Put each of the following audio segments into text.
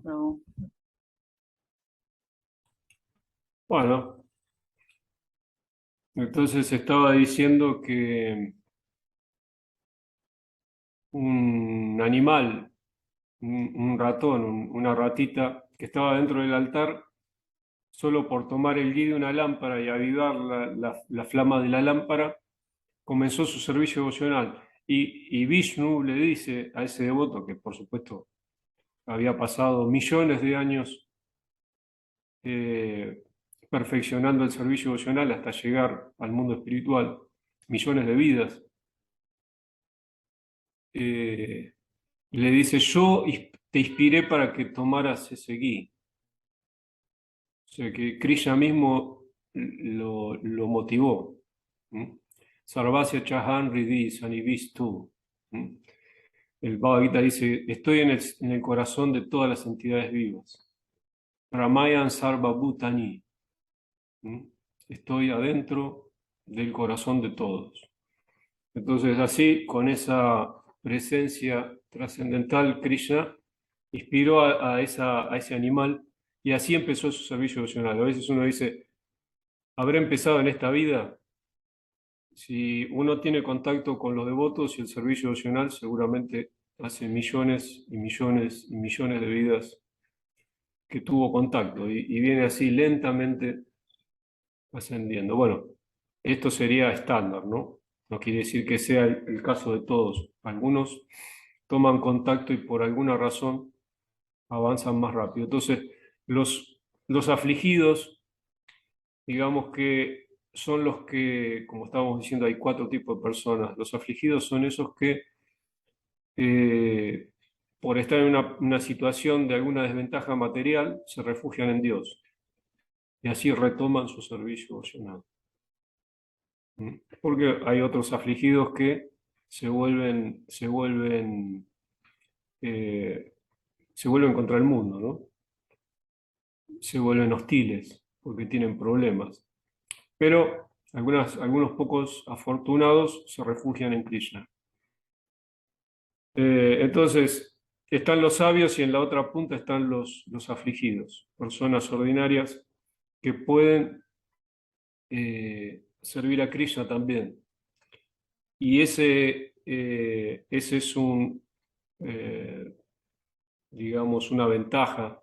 Cuéntanos, Prabhu. Bueno, entonces estaba diciendo que un animal, un ratón, una ratita que estaba dentro del altar, solo por tomar el guía de una lámpara y avivar la flama de la lámpara, comenzó su servicio devocional. Y Vishnu le dice a ese devoto, que por supuesto había pasado millones de años eh, perfeccionando el servicio devocional hasta llegar al mundo espiritual, millones de vidas, le dice, yo te inspiré para que tomaras ese gui. O sea que Krishna mismo lo motivó. ¿Mm? Sarvasya Chahan Riddhi Sanivistu. ¿Mm? El Bhagavad Gita dice, estoy en el corazón de todas las entidades vivas. Ramayan Sarva Bhutani. ¿Mm? Estoy adentro del corazón de todos. Entonces, así, con esa presencia trascendental, Krishna inspiró a ese animal y así empezó su servicio devocional. A veces uno dice, ¿habrá empezado en esta vida? Si uno tiene contacto con los devotos y el servicio devocional, seguramente hace millones y millones y millones de vidas que tuvo contacto y viene así lentamente ascendiendo. Bueno, esto sería estándar, ¿no? No quiere decir que sea el caso de todos. Algunos toman contacto y por alguna razón avanzan más rápido. Entonces, los afligidos, digamos que son los que, como estábamos diciendo, hay cuatro tipos de personas. Los afligidos son esos que, eh, por estar en una situación de alguna desventaja material, se refugian en Dios y así retoman su servicio devocional. ¿Mm? Porque hay otros afligidos que eh, se vuelven contra el mundo, ¿no? Se vuelven hostiles porque tienen problemas. Pero algunos pocos afortunados se refugian en Krishna. Entonces, están los sabios y en la otra punta están los afligidos, personas ordinarias que pueden servir a Krishna también. Y ese es eh, digamos, una ventaja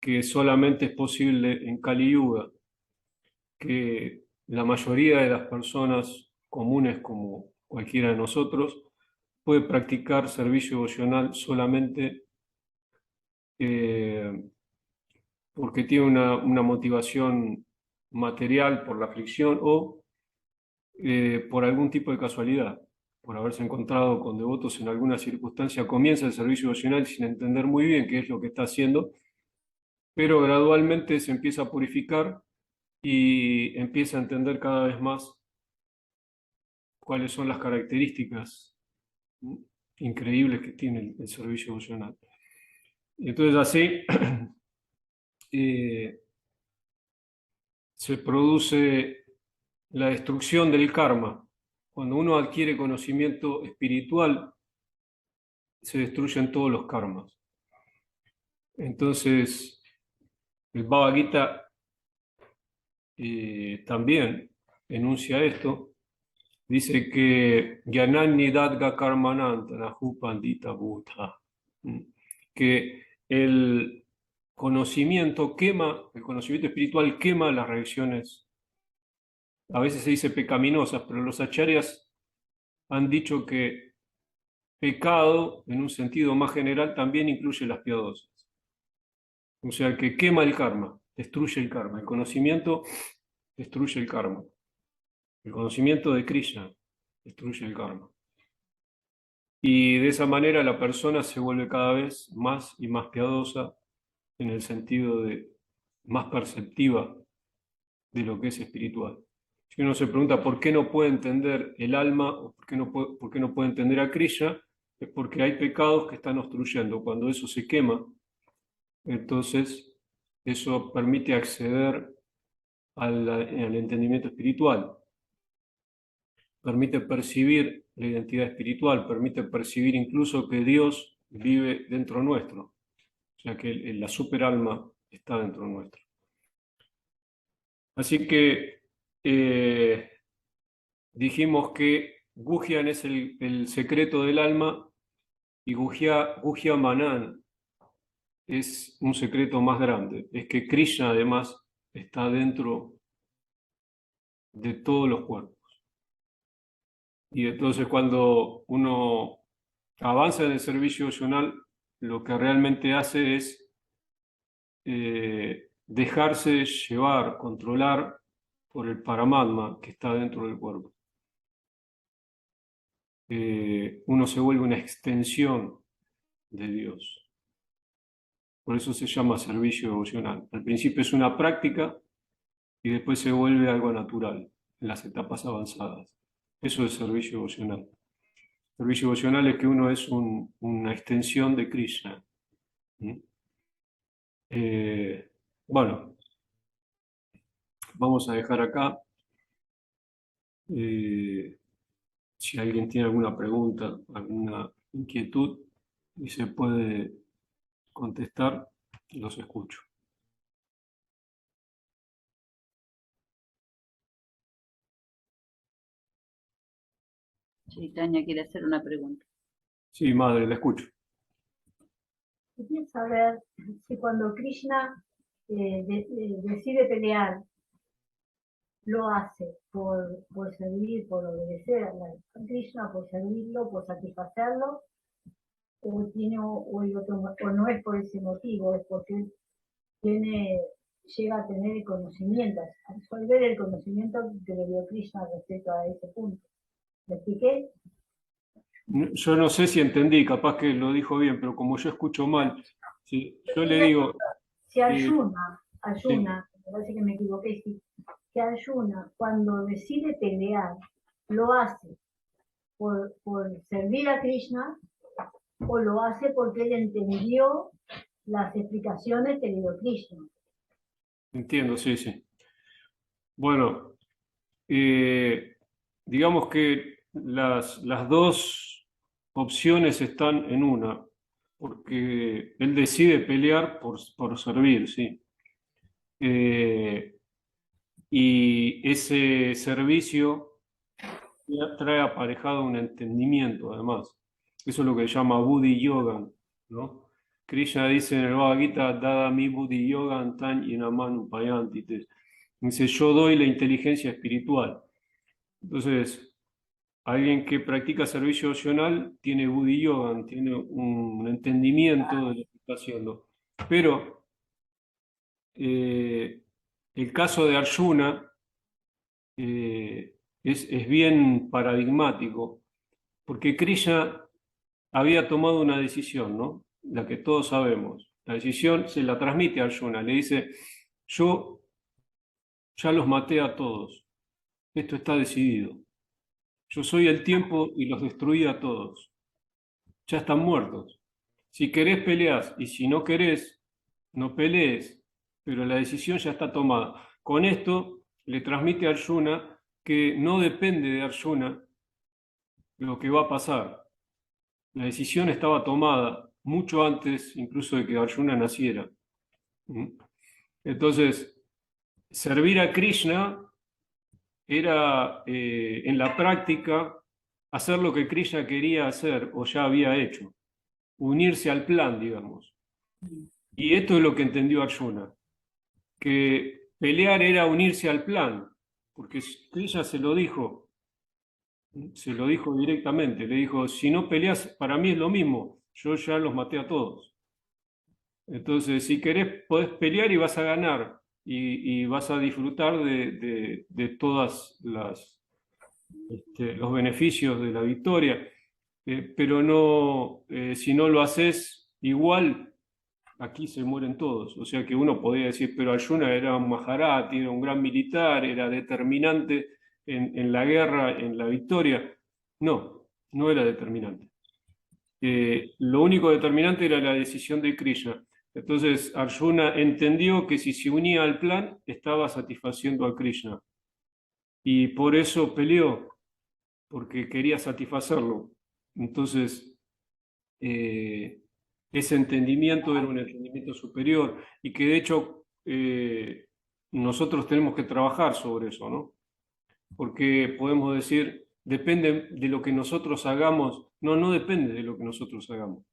que solamente es posible en Kali Yuga, que la mayoría de las personas comunes como cualquiera de nosotros puede practicar servicio devocional solamente eh, porque tiene una motivación material por la aflicción o por algún tipo de casualidad, por haberse encontrado con devotos en alguna circunstancia, comienza el servicio devocional sin entender muy bien qué es lo que está haciendo, pero gradualmente se empieza a purificar y empieza a entender cada vez más cuáles son las características, ¿no?, increíbles que tiene el servicio devocional. Y entonces así eh, se produce la destrucción del karma. Cuando uno adquiere conocimiento espiritual, se destruyen todos los karmas. Entonces, el Bhagavad Gita también enuncia esto. Dice que Gyanannidadga karmanantanahu pandita buddha. Que el el conocimiento espiritual quema las reacciones, a veces se dice pecaminosas, pero los acharyas han dicho que pecado, en un sentido más general, también incluye las piadosas. O sea, que quema el karma, destruye el karma. El conocimiento destruye el karma. El conocimiento de Krishna destruye el karma. Y de esa manera la persona se vuelve cada vez más y más piadosa en el sentido de más perceptiva de lo que es espiritual. Si uno se pregunta por qué no puede entender el alma o por qué no puede entender a Krishna, es porque hay pecados que están obstruyendo. Cuando eso se quema, entonces eso permite acceder al entendimiento espiritual, permite percibir la identidad espiritual, permite percibir incluso que Dios vive dentro nuestro. O sea que la superalma está dentro nuestro. Así que dijimos que Gujian es el secreto del alma y Gujia Manan es un secreto más grande. Es que Krishna además está dentro de todos los cuerpos. Y entonces cuando uno avanza en el servicio devocional, lo que realmente hace es dejarse llevar, controlar por el Paramatma que está dentro del cuerpo. Uno se vuelve una extensión de Dios. Por eso se llama servicio devocional. Al principio es una práctica y después se vuelve algo natural en las etapas avanzadas. Eso es servicio devocional. Servicio devocional es que uno es una extensión de Krishna. Bueno, vamos a dejar acá. Si alguien tiene alguna pregunta, alguna inquietud y se puede contestar, los escucho. Chaitanya quiere hacer una pregunta. Sí, madre, la escucho. Quería saber si cuando Krishna decide pelear, lo hace por servir, por obedecer a Krishna, por servirlo, por satisfacerlo, o no es por ese motivo, es porque llega a tener el conocimiento, a absorber el conocimiento que le dio Krishna respecto a ese punto. ¿Me expliqué? Yo no sé si entendí, capaz que lo dijo bien, pero como yo escucho mal, sí, yo le digo, Si sí, Arjuna, me parece que me equivoqué, sí, que Arjuna cuando decide pelear, lo hace por servir a Krishna o lo hace porque él entendió las explicaciones que le dio Krishna. entiendo, sí, sí. Bueno, digamos que las dos opciones están en una, porque él decide pelear por servir, sí. Y ese servicio trae aparejado un entendimiento, además. Eso es lo que se llama Buddhi Yoga, ¿no? Krishna dice en el Bhagavad Gita, Dada mi Buddhi Yoga tan inaman upayanti. Dice, yo doy la inteligencia espiritual. Entonces, alguien que practica servicio opcional tiene Buddhi Yoga, tiene un entendimiento de lo que está haciendo. Pero el caso de Arjuna es bien paradigmático, porque Krishna había tomado una decisión, ¿no? La que todos sabemos. La decisión se la transmite a Arjuna, le dice, yo ya los maté a todos, esto está decidido. Yo soy el tiempo y los destruí a todos. Ya están muertos. Si querés peleás y si no querés, no pelees, pero la decisión ya está tomada. Con esto le transmite a Arjuna que no depende de Arjuna lo que va a pasar. La decisión estaba tomada mucho antes incluso de que Arjuna naciera. Entonces, servir a Krishna era en la práctica hacer lo que Krishna quería hacer o ya había hecho, unirse al plan, digamos. Y esto es lo que entendió Arjuna, que pelear era unirse al plan, porque Krishna se lo dijo directamente, le dijo, si no peleas, para mí es lo mismo, yo ya los maté a todos. Entonces, si querés, podés pelear y vas a ganar, y vas a disfrutar de todas los beneficios de la victoria, pero no, si no lo haces igual, aquí se mueren todos. O sea que uno podría decir, pero Arjuna era un Maharati, era un gran militar, era determinante en la guerra, en la victoria. No, no era determinante. Lo único determinante era la decisión de Krishna. Entonces Arjuna entendió que si se unía al plan, estaba satisfaciendo a Krishna. Y por eso peleó, porque quería satisfacerlo. Entonces, ese entendimiento era un entendimiento superior y que de hecho nosotros tenemos que trabajar sobre eso, ¿no? Porque podemos decir, depende de lo que nosotros hagamos. No, no depende de lo que nosotros hagamos.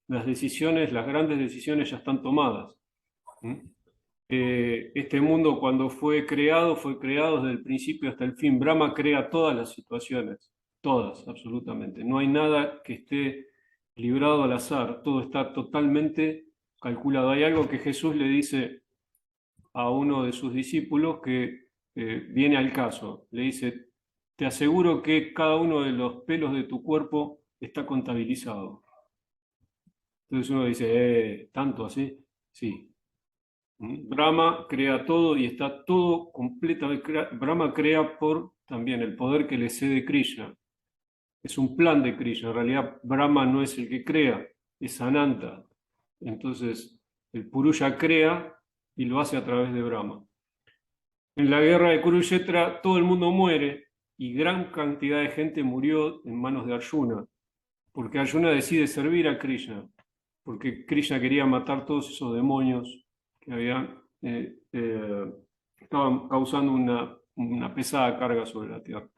Las decisiones, las grandes decisiones ya están tomadas. ¿Mm? Este mundo cuando fue creado desde el principio hasta el fin. Brahma crea todas las situaciones, todas, absolutamente. No hay nada que esté librado al azar, todo está totalmente calculado. Hay algo que Jesús le dice a uno de sus discípulos que viene al caso. Le dice, te aseguro que cada uno de los pelos de tu cuerpo está contabilizado. Entonces uno dice, ¿tanto así? Sí. Brahma crea todo y está todo completamente. Brahma crea por también el poder que le cede Krishna. Es un plan de Krishna. En realidad, Brahma no es el que crea, es Ananta. Entonces, el Purusha crea y lo hace a través de Brahma. En la guerra de Kurukshetra, todo el mundo muere y gran cantidad de gente murió en manos de Arjuna, porque Arjuna decide servir a Krishna, porque Krishna quería matar todos esos demonios que habían, estaban causando una pesada carga sobre la tierra.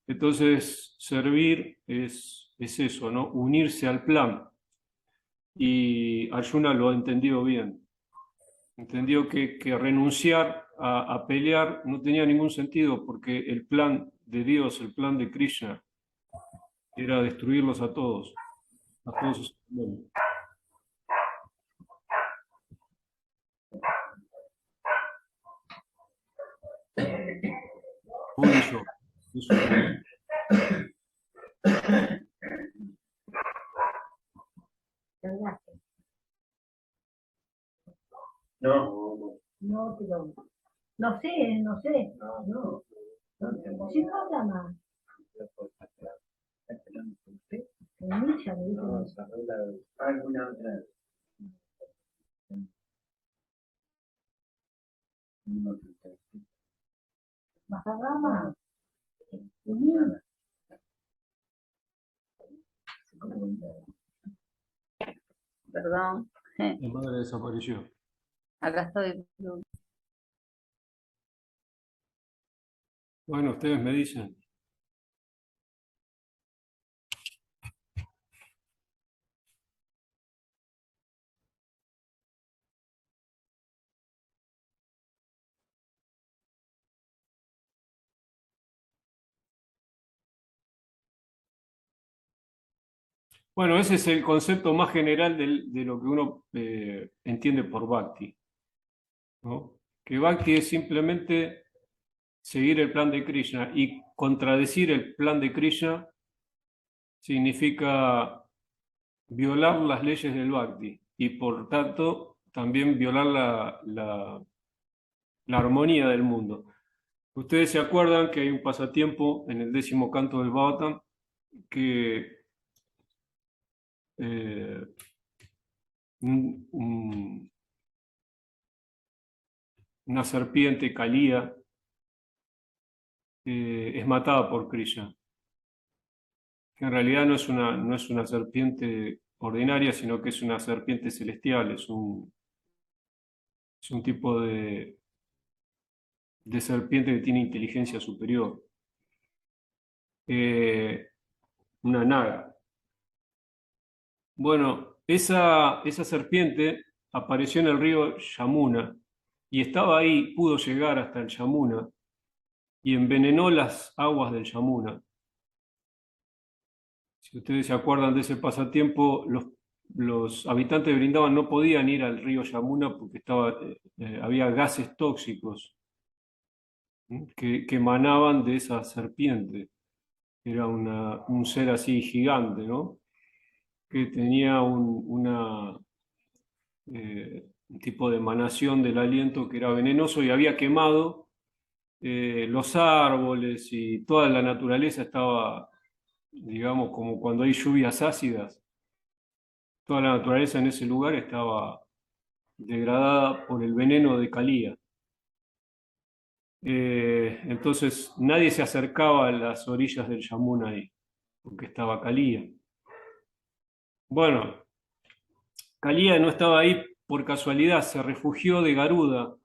Entonces, servir es eso, ¿no? Unirse al plan. Y Arjuna lo ha entendido bien. Entendió que renunciar a pelear no tenía ningún sentido porque el plan de Dios, el plan de Krishna, era destruirlos a todos esos demonios. Eso, ¿Cargaste? No, No, pero no sé, no sé. No. Si no habla más. En Misha me dice, alguna otra. baja rama. Unir. Perdón. la madre desapareció. Acá estoy. Bueno, ustedes me dicen. Bueno, ese es el concepto más general de lo que uno entiende por Bhakti, ¿no? Que Bhakti es simplemente seguir el plan de Krishna y contradecir el plan de Krishna significa violar las leyes del Bhakti y por tanto también violar la armonía del mundo. Ustedes se acuerdan que hay un pasatiempo en el 10º canto del Bhagavatam que una serpiente Kalía es matada por Krishna, que en realidad no es una serpiente ordinaria, sino que es una serpiente celestial, es un tipo de serpiente que tiene inteligencia superior, una naga. Bueno, esa serpiente apareció en el río Yamuna y estaba ahí, pudo llegar hasta el Yamuna y envenenó las aguas del Yamuna. Si ustedes se acuerdan de ese pasatiempo, los habitantes de Brindavan no podían ir al río Yamuna porque había gases tóxicos que emanaban de esa serpiente. Era un ser así gigante, ¿no? Que tenía un tipo de emanación del aliento que era venenoso y había quemado los árboles y toda la naturaleza estaba, digamos, como cuando hay lluvias ácidas. Toda la naturaleza en ese lugar estaba degradada por el veneno de Kalía. Entonces nadie se acercaba a las orillas del Yamuna ahí, porque estaba Kalía. Bueno, Kaliya no estaba ahí por casualidad, se refugió de Garuda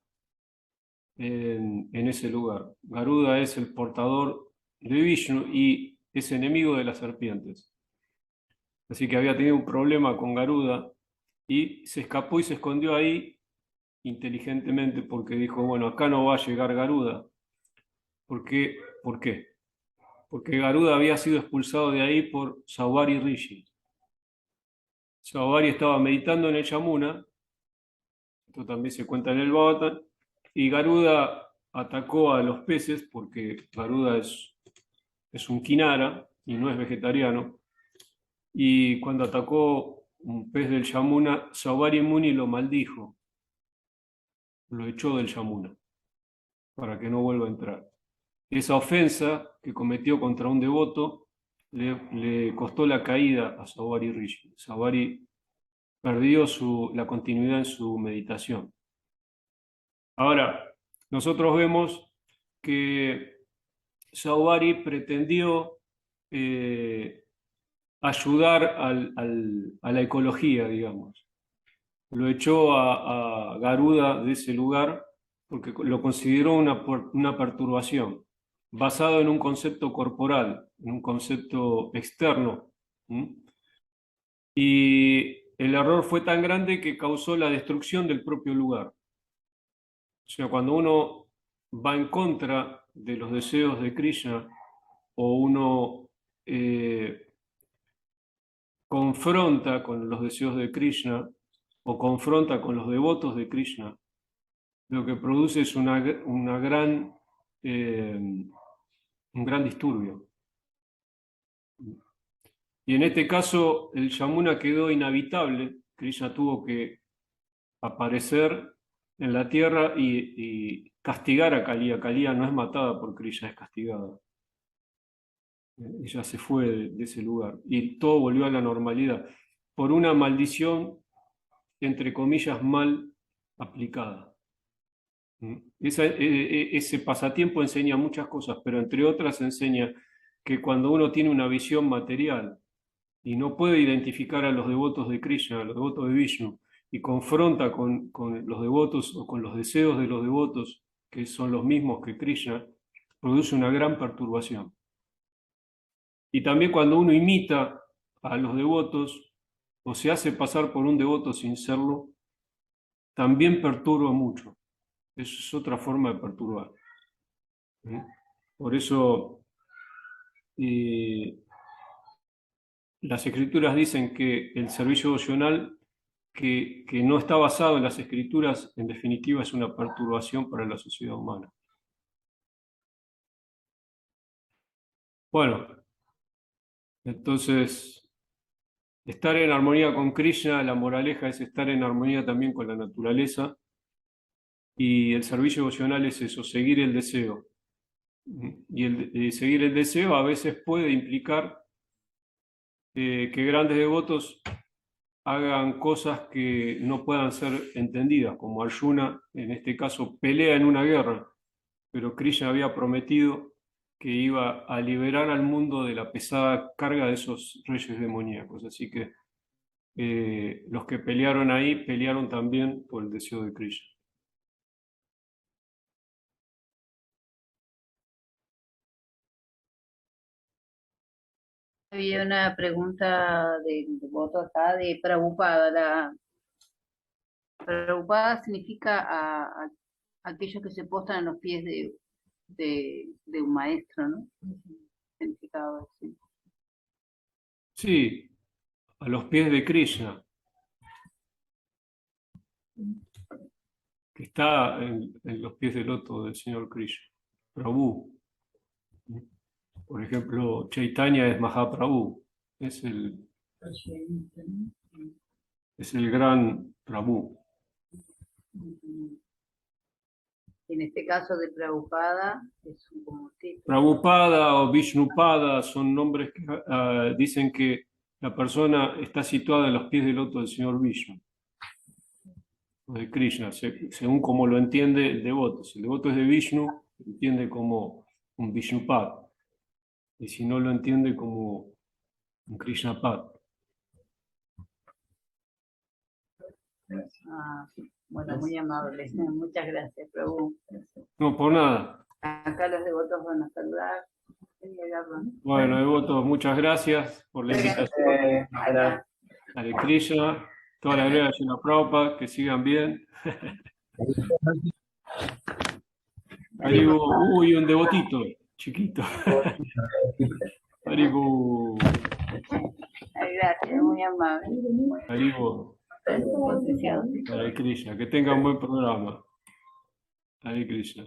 en ese lugar. Garuda es el portador de Vishnu y es enemigo de las serpientes. Así que había tenido un problema con Garuda y se escapó y se escondió ahí inteligentemente porque dijo, bueno, acá no va a llegar Garuda. ¿Por qué? ¿Por qué? Porque Garuda había sido expulsado de ahí por Saubhari Rishi. Saubhari estaba meditando en el Yamuna, esto también se cuenta en el Bhagavatam, y Garuda atacó a los peces porque Garuda es un Kinara y no es vegetariano. Y cuando atacó un pez del Yamuna, Saubhari Muni lo maldijo, lo echó del Yamuna para que no vuelva a entrar. Esa ofensa que cometió contra un devoto le costó la caída a Saubhari Rishi. Saubhari perdió la continuidad en su meditación. Ahora, nosotros vemos que Saubhari pretendió ayudar a la ecología, digamos. Lo echó a Garuda de ese lugar porque lo consideró una perturbación, basado en un concepto corporal, en un concepto externo. Y el error fue tan grande que causó la destrucción del propio lugar. O sea, cuando uno va en contra de los deseos de Krishna o uno confronta con los deseos de Krishna o confronta con los devotos de Krishna, lo que produce es un gran disturbio. Y en este caso el Yamuna quedó inhabitable, Krishna tuvo que aparecer en la tierra y castigar a Kaliya. Kaliya no es matada por Krishna, es castigada. Ella se fue de ese lugar y todo volvió a la normalidad por una maldición, entre comillas, mal aplicada. Ese pasatiempo enseña muchas cosas, pero entre otras enseña que cuando uno tiene una visión material y no puede identificar a los devotos de Krishna, a los devotos de Vishnu, y confronta con los devotos o con los deseos de los devotos, que son los mismos que Krishna, produce una gran perturbación. Y también cuando uno imita a los devotos o se hace pasar por un devoto sin serlo, también perturba mucho. Eso es otra forma de perturbar. Por eso las escrituras dicen que el servicio devocional que no está basado en las escrituras, en definitiva, es una perturbación para la sociedad humana. Bueno, entonces, estar en armonía con Krishna, la moraleja es estar en armonía también con la naturaleza, y el servicio devocional es eso, seguir el deseo. Y seguir el deseo a veces puede implicar que grandes devotos hagan cosas que no puedan ser entendidas, como Arjuna, en este caso, pelea en una guerra, pero Krishna había prometido que iba a liberar al mundo de la pesada carga de esos reyes demoníacos. Así que los que pelearon ahí pelearon también por el deseo de Krishna. Había una pregunta de voto acá de Prabhupada. Prabhupada significa a aquellos que se postran en los pies de un maestro, ¿no? Significado así. Sí, a los pies de Krishna, que está en los pies del loto del Señor Krishna, Prabhu. Por ejemplo, Chaitanya es Mahaprabhu, es el gran Prabhu. En este caso de Prabhupada es un como título. Prabhupada o Vishnupada son nombres que dicen que la persona está situada en los pies del loto del Señor Vishnu, o de Krishna, según como lo entiende el devoto. Si el devoto es de Vishnu, lo entiende como un Vishnupad, y si no, lo entiende como un Krishnapad. Gracias. Ah, bueno, muy amable. Muchas gracias, Prabhu. No, por nada. Acá los devotos van a saludar. Bueno, devotos, muchas gracias por la invitación. Acá. Hare Krishna, toda la gloria de Srila Prabhupada, que sigan bien. Haribo, uy, un devotito, chiquito. Haribo, Ay, gracias, muy amable. Haribo, Posición. Hare Krishna, que tenga un buen programa. Hare Krishna.